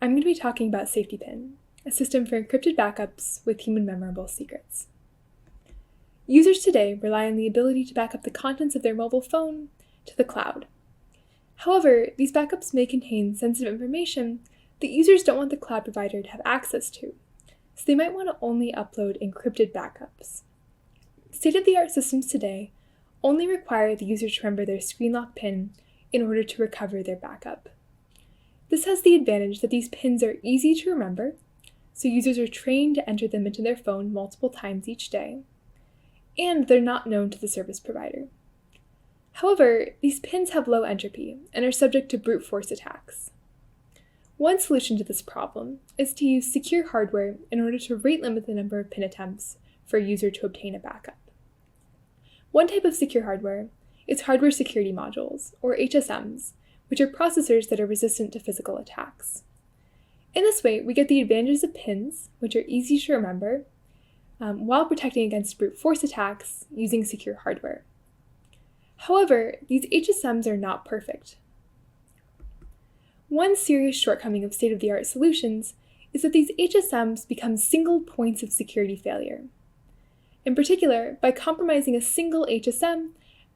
I'm going to be talking about SafetyPin, a system for encrypted backups with human memorable secrets. Users today rely on the ability to back up the contents of their mobile phone to the cloud. However, these backups may contain sensitive information that users don't want the cloud provider to have access to, so they might want to only upload encrypted backups. State-of-the-art systems today only require the user to remember their screen lock PIN in order to recover their backup. This has the advantage that these PINs are easy to remember, so users are trained to enter them into their phone multiple times each day, and they're not known to the service provider. However, these PINs have low entropy and are subject to brute force attacks. One solution to this problem is to use secure hardware in order to rate limit the number of PIN attempts for a user to obtain a backup. One type of secure hardware is hardware security modules, or HSMs, which are processors that are resistant to physical attacks. In this way, we get the advantages of PINs, which are easy to remember, while protecting against brute force attacks using secure hardware. However, these HSMs are not perfect. One serious shortcoming of state-of-the-art solutions is that these HSMs become single points of security failure. In particular, by compromising a single HSM,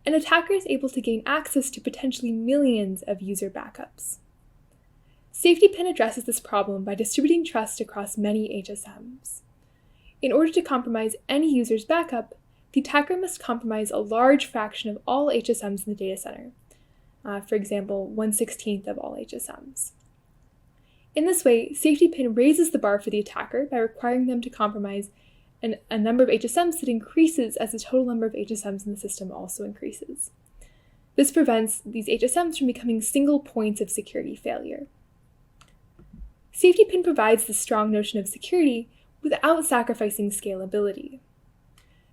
an attacker is able to gain access to potentially millions of user backups. SafetyPin addresses this problem by distributing trust across many HSMs. In order to compromise any user's backup, the attacker must compromise a large fraction of all HSMs in the data center, for example, 1/16 of all HSMs. In this way, SafetyPin raises the bar for the attacker by requiring them to compromise a number of HSMs that increases as the total number of HSMs in the system also increases. This prevents these HSMs from becoming single points of security failure. SafetyPin provides the strong notion of security without sacrificing scalability.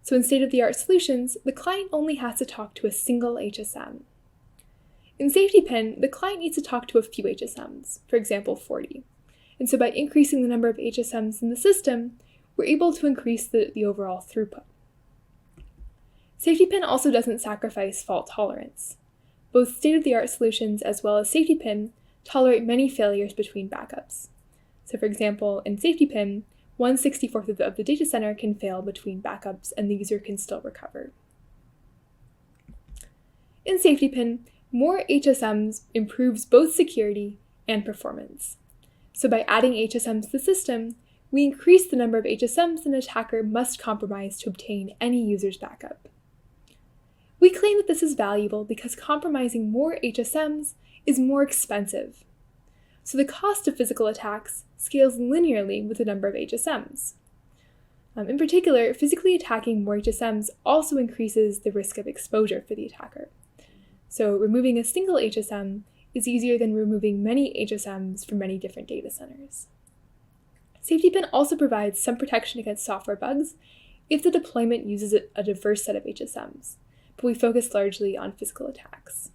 So in state-of-the-art solutions, the client only has to talk to a single HSM. In SafetyPin, the client needs to talk to a few HSMs, for example, 40. And so by increasing the number of HSMs in the system, we're able to increase the overall throughput. SafetyPin also doesn't sacrifice fault tolerance. Both state-of-the-art solutions as well as SafetyPin tolerate many failures between backups. So for example, in SafetyPin, 1/64 of the data center can fail between backups and the user can still recover. In SafetyPin, more HSMs improves both security and performance. So by adding HSMs to the system, we increase the number of HSMs an attacker must compromise to obtain any user's backup. We claim that this is valuable because compromising more HSMs is more expensive. So the cost of physical attacks scales linearly with the number of HSMs. In particular, physically attacking more HSMs also increases the risk of exposure for the attacker. So removing a single HSM is easier than removing many HSMs from many different data centers. SafetyPin also provides some protection against software bugs if the deployment uses a diverse set of HSMs, but we focus largely on physical attacks.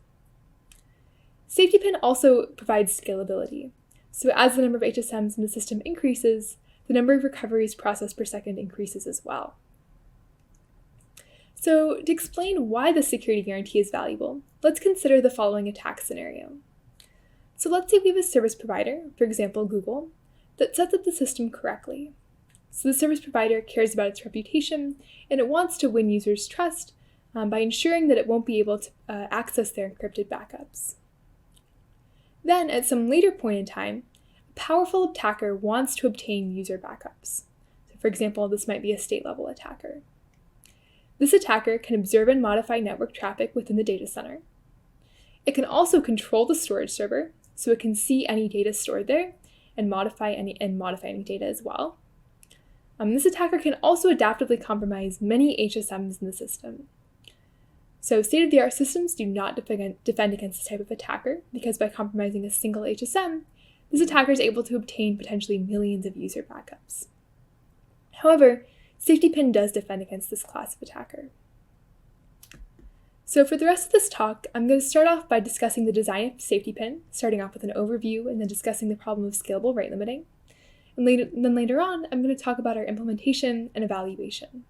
SafetyPin also provides scalability. So as the number of HSMs in the system increases, the number of recoveries processed per second increases as well. So to explain why the security guarantee is valuable, let's consider the following attack scenario. So let's say we have a service provider, for example, Google, that sets up the system correctly. So the service provider cares about its reputation and it wants to win users' trust by ensuring that it won't be able to access their encrypted backups. Then, at some later point in time, a powerful attacker wants to obtain user backups. So for example, this might be a state-level attacker. This attacker can observe and modify network traffic within the data center. It can also control the storage server, so it can see any data stored there and modify any data as well. This attacker can also adaptively compromise many HSMs in the system. So state-of-the-art systems do not defend against this type of attacker because by compromising a single HSM, this attacker is able to obtain potentially millions of user backups. However, SafetyPin does defend against this class of attacker. So for the rest of this talk, I'm going to start off by discussing the design of SafetyPin, starting off with an overview and then discussing the problem of scalable rate limiting. And then later on, I'm going to talk about our implementation and evaluation.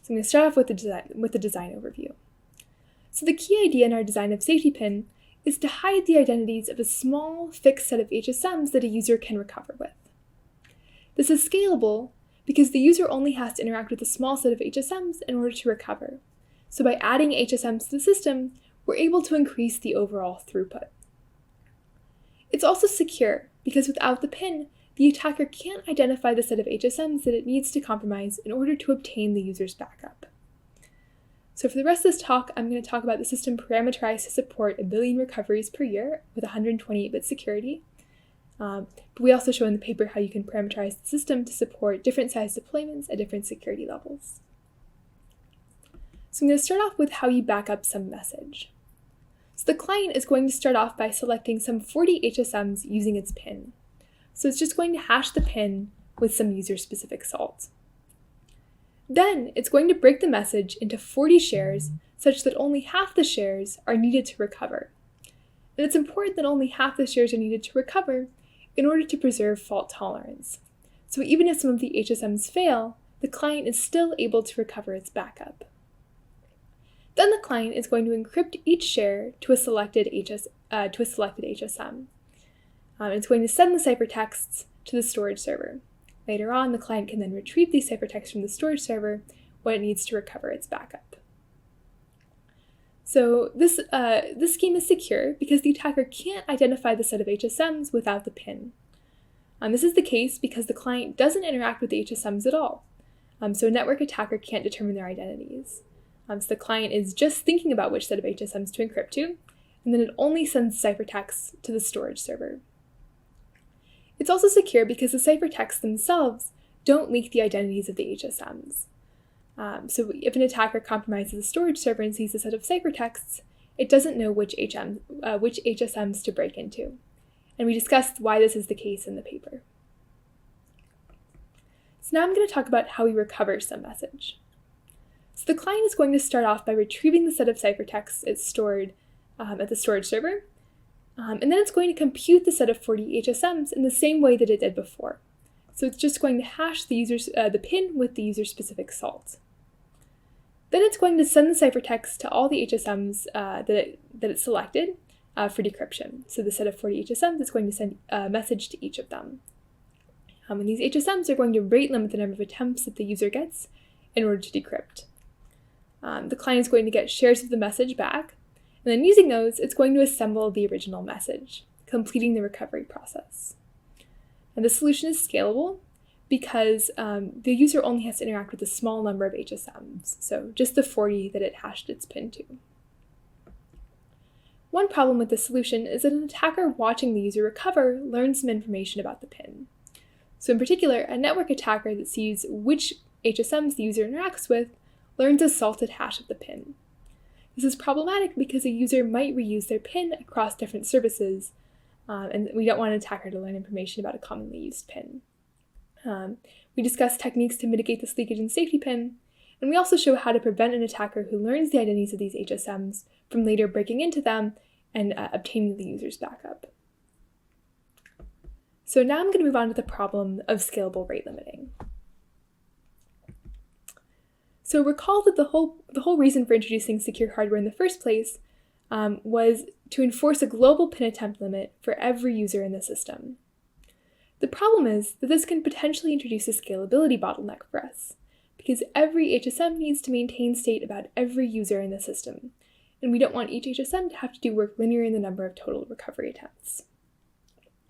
So I'm going to start off with the design overview. So the key idea in our design of SafetyPin is to hide the identities of a small, fixed set of HSMs that a user can recover with. This is scalable because the user only has to interact with a small set of HSMs in order to recover. So by adding HSMs to the system, we're able to increase the overall throughput. It's also secure because without the PIN, the attacker can't identify the set of HSMs that it needs to compromise in order to obtain the user's backup. So for the rest of this talk, I'm going to talk about the system parameterized to support 1 billion recoveries per year with 128-bit security. But we also show in the paper how you can parameterize the system to support different size deployments at different security levels. So I'm going to start off with how you back up some message. So the client is going to start off by selecting some 40 HSMs using its PIN. So it's just going to hash the PIN with some user-specific salt. Then it's going to break the message into 40 shares such that only half the shares are needed to recover. And it's important that only half the shares are needed to recover in order to preserve fault tolerance. So even if some of the HSMs fail, the client is still able to recover its backup. Then the client is going to encrypt each share to a selected HSM. It's going to send the ciphertexts to the storage server. Later on, the client can then retrieve these ciphertexts from the storage server when it needs to recover its backup. So this scheme is secure because the attacker can't identify the set of HSMs without the PIN. This is the case because the client doesn't interact with the HSMs at all. So a network attacker can't determine their identities. So the client is just thinking about which set of HSMs to encrypt to, and then it only sends ciphertexts to the storage server. It's also secure because the ciphertexts themselves don't leak the identities of the HSMs. So if an attacker compromises the storage server and sees a set of ciphertexts, it doesn't know which HSMs to break into. And we discussed why this is the case in the paper. So now I'm going to talk about how we recover some message. So the client is going to start off by retrieving the set of ciphertexts it's stored at the storage server, and then it's going to compute the set of 40 HSMs in the same way that it did before. So it's just going to hash the PIN with the user-specific salt. Then it's going to send the ciphertext to all the HSMs that it selected for decryption. So the set of 40 HSMs is going to send a message to each of them. And these HSMs are going to rate limit the number of attempts that the user gets in order to decrypt. The client is going to get shares of the message back, and then using those, it's going to assemble the original message, completing the recovery process. And the solution is scalable because the user only has to interact with a small number of HSMs, so just the 40 that it hashed its PIN to. One problem with this solution is that an attacker watching the user recover learns some information about the PIN. So in particular, a network attacker that sees which HSMs the user interacts with learns a salted hash of the PIN. This is problematic because a user might reuse their PIN across different services, and we don't want an attacker to learn information about a commonly used PIN. We discuss techniques to mitigate this leakage in SafetyPin, and we also show how to prevent an attacker who learns the identities of these HSMs from later breaking into them and obtaining the user's backup. So now I'm going to move on to the problem of scalable rate limiting. So recall that the whole reason for introducing secure hardware in the first place was to enforce a global PIN attempt limit for every user in the system. The problem is that this can potentially introduce a scalability bottleneck for us, because every HSM needs to maintain state about every user in the system, and we don't want each HSM to have to do work linear in the number of total recovery attempts.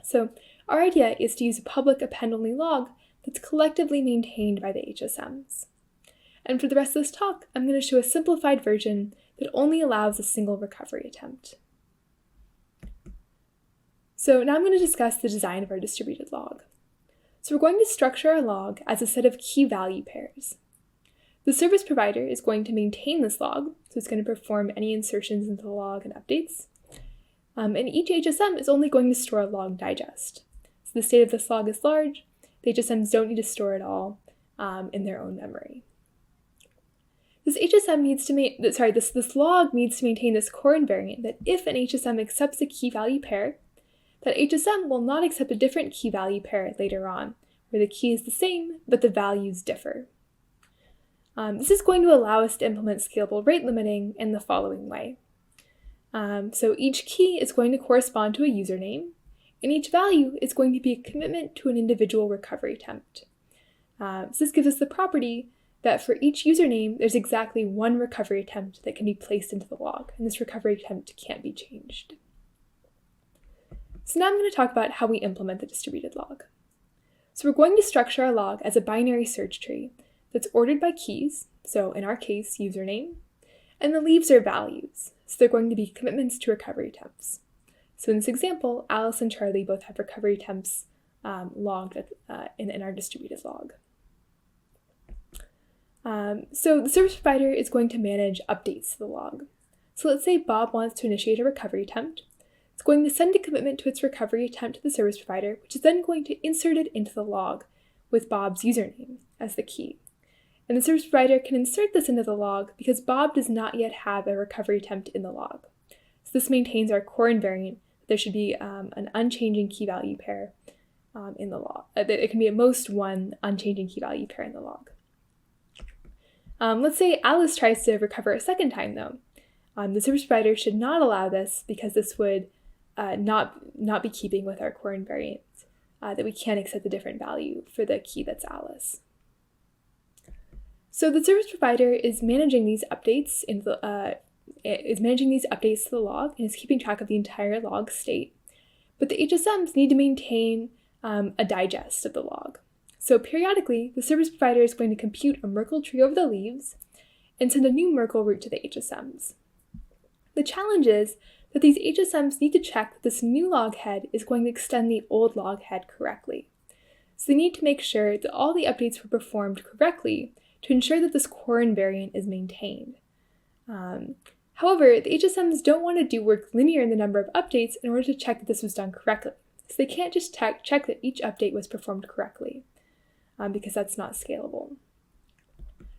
So our idea is to use a public append-only log that's collectively maintained by the HSMs. And for the rest of this talk, I'm going to show a simplified version that only allows a single recovery attempt. So now I'm going to discuss the design of our distributed log. So we're going to structure our log as a set of key value pairs. The service provider is going to maintain this log, so it's going to perform any insertions into the log and updates. And each HSM is only going to store a log digest. So the state of this log is large. The HSMs don't need to store it all in their own memory. This log needs to maintain this core invariant that if an HSM accepts a key value pair, that HSM will not accept a different key value pair later on, where the key is the same, but the values differ. This is going to allow us to implement scalable rate limiting in the following way. So each key is going to correspond to a username, and each value is going to be a commitment to an individual recovery attempt. So this gives us the property that for each username, there's exactly one recovery attempt that can be placed into the log, and this recovery attempt can't be changed. So now I'm going to talk about how we implement the distributed log. So we're going to structure our log as a binary search tree that's ordered by keys, so in our case, username, and the leaves are values, so they're going to be commitments to recovery attempts. So in this example, Alice and Charlie both have recovery attempts logged in our distributed log. So the service provider is going to manage updates to the log. So let's say Bob wants to initiate a recovery attempt. It's going to send a commitment to its recovery attempt to the service provider, which is then going to insert it into the log with Bob's username as the key. And the service provider can insert this into the log because Bob does not yet have a recovery attempt in the log. So this maintains our core invariant. There should be an unchanging key value pair in the log. It can be at most one unchanging key value pair in the log. Let's say Alice tries to recover a second time, though. The service provider should not allow this because this would not be keeping with our core invariant, that we can't accept a different value for the key that's Alice. So the service provider is managing these updates to the log and is keeping track of the entire log state. But the HSMs need to maintain a digest of the log. So periodically, the service provider is going to compute a Merkle tree over the leaves and send a new Merkle route to the HSMs. The challenge is that these HSMs need to check that this new log head is going to extend the old log head correctly. So they need to make sure that all the updates were performed correctly to ensure that this core invariant is maintained. However, the HSMs don't want to work linear in the number of updates in order to check that this was done correctly. So they can't just check that each update was performed correctly, because that's not scalable.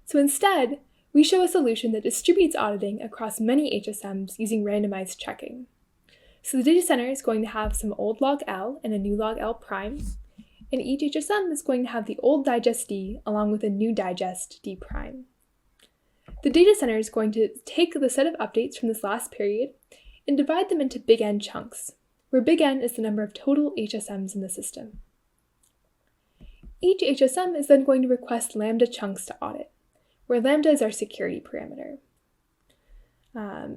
So instead, we show a solution that distributes auditing across many HSMs using randomized checking. So the data center is going to have some old log L and a new log L prime, and each HSM is going to have the old digest D along with a new digest D prime. The data center is going to take the set of updates from this last period and divide them into big N chunks, where big N is the number of total HSMs in the system. Each HSM is then going to request lambda chunks to audit, where lambda is our security parameter.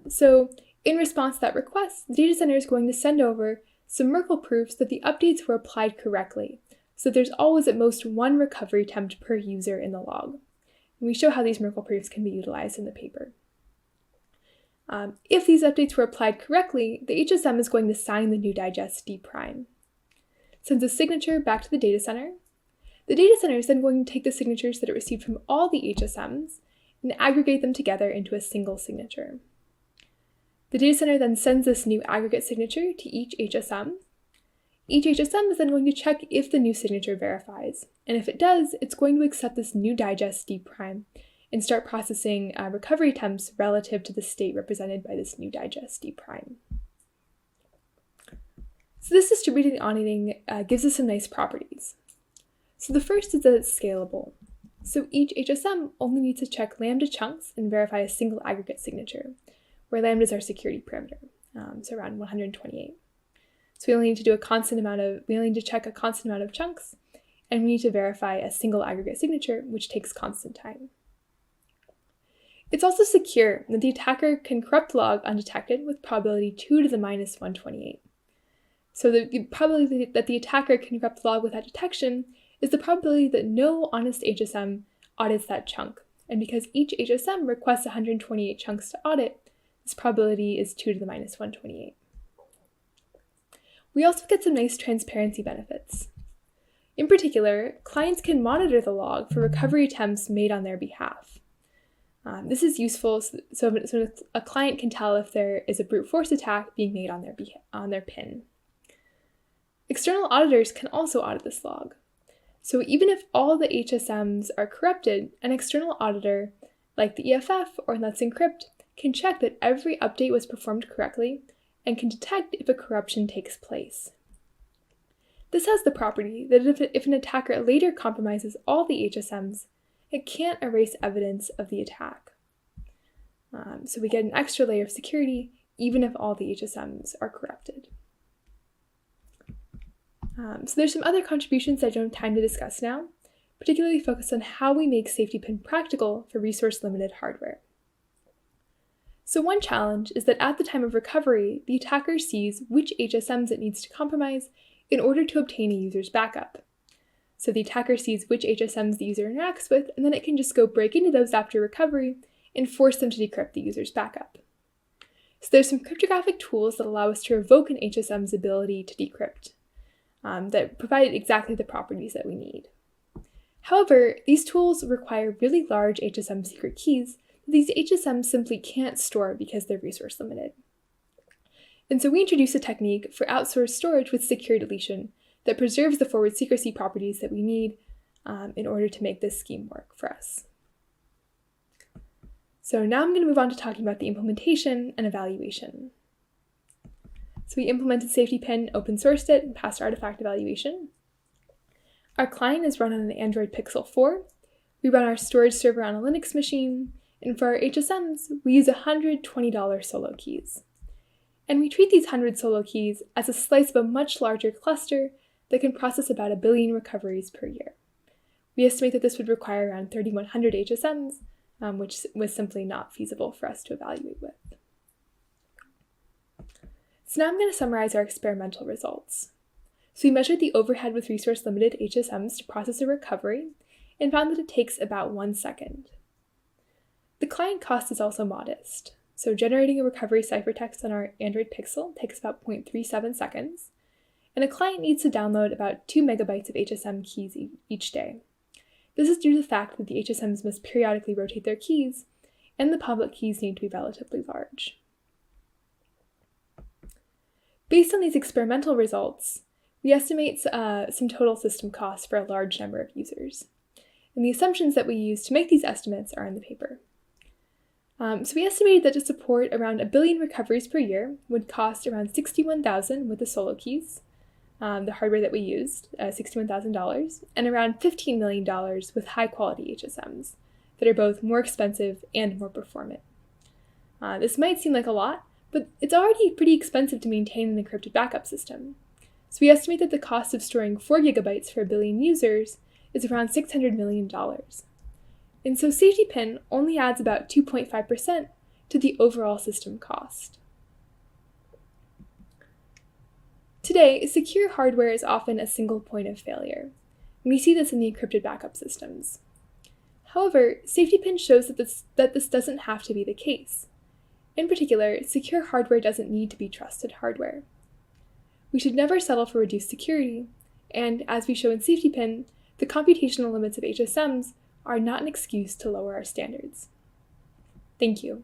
So in response to that request, the data center is going to send over some Merkle proofs that the updates were applied correctly, so there's always at most one recovery attempt per user in the log. And we show how these Merkle proofs can be utilized in the paper. If these updates were applied correctly, the HSM is going to sign the new digest D prime. Sends a signature back to the data center. The data center is then going to take the signatures that it received from all the HSMs and aggregate them together into a single signature. The data center then sends this new aggregate signature to each HSM. Each HSM is then going to check if the new signature verifies, and if it does, it's going to accept this new digest D prime and start processing recovery attempts relative to the state represented by this new digest D prime. So this distributed auditing gives us some nice properties. So the first is that it's scalable. So each HSM only needs to check lambda chunks and verify a single aggregate signature, where lambda is our security parameter, so around 128. So we only need to check a constant amount of chunks, and we need to verify a single aggregate signature, which takes constant time. It's also secure that the attacker can corrupt log undetected with probability 2 to the minus 128. So the probability that the attacker can corrupt log without detection is the probability that no honest HSM audits that chunk. And because each HSM requests 128 chunks to audit, this probability is 2 to the minus 128. We also get some nice transparency benefits. In particular, clients can monitor the log for recovery attempts made on their behalf. This is useful so a client can tell if there is a brute force attack being made on their PIN. External auditors can also audit this log. So even if all the HSMs are corrupted, an external auditor, like the EPFL or Let's Encrypt, can check that every update was performed correctly and can detect if a corruption takes place. This has the property that if an attacker later compromises all the HSMs, it can't erase evidence of the attack. So we get an extra layer of security even if all the HSMs are corrupted. So there's some other contributions I don't have time to discuss now, particularly focused on how we make SafetyPin practical for resource-limited hardware. So one challenge is that at the time of recovery, the attacker sees which HSMs it needs to compromise in order to obtain a user's backup. So the attacker sees which HSMs the user interacts with, and then it can just go break into those after recovery and force them to decrypt the user's backup. So there's some cryptographic tools that allow us to revoke an HSM's ability to decrypt that provide exactly the properties that we need. However, these tools require really large HSM secret keys that these HSMs simply can't store because they're resource limited. And so we introduce a technique for outsourced storage with secure deletion that preserves the forward secrecy properties that we need in order to make this scheme work for us. So now I'm going to move on to talking about the implementation and evaluation. So we implemented SafetyPin, open sourced it, and passed artifact evaluation. Our client is run on an Android Pixel 4. We run our storage server on a Linux machine, and for our HSMs, we use $120 solo keys. And we treat these 100 solo keys as a slice of a much larger cluster that can process about 1 billion recoveries per year. We estimate that this would require around 3,100 HSMs, which was simply not feasible for us to evaluate with. So now I'm going to summarize our experimental results. So we measured the overhead with resource-limited HSMs to process a recovery and found that it takes about 1 second. The client cost is also modest. So generating a recovery ciphertext on our Android Pixel takes about 0.37 seconds, and a client needs to download about 2 megabytes of HSM keys each day. This is due to the fact that the HSMs must periodically rotate their keys, and the public keys need to be relatively large. Based on these experimental results, we estimate some total system costs for a large number of users. And the assumptions that we use to make these estimates are in the paper. So we estimated that to support around 1 billion recoveries per year would cost around $61,000 with the solo keys, the hardware that we used, $61,000, and around $15 million with high-quality HSMs that are both more expensive and more performant. This might seem like a lot, but it's already pretty expensive to maintain an encrypted backup system. So we estimate that the cost of storing 4 gigabytes for 1 billion users is around $600 million. And so SafetyPin only adds about 2.5% to the overall system cost. Today, secure hardware is often a single point of failure, and we see this in the encrypted backup systems. However, SafetyPin shows that this doesn't have to be the case. In particular, secure hardware doesn't need to be trusted hardware. We should never settle for reduced security, and as we show in SafetyPin, the computational limits of HSMs are not an excuse to lower our standards. Thank you.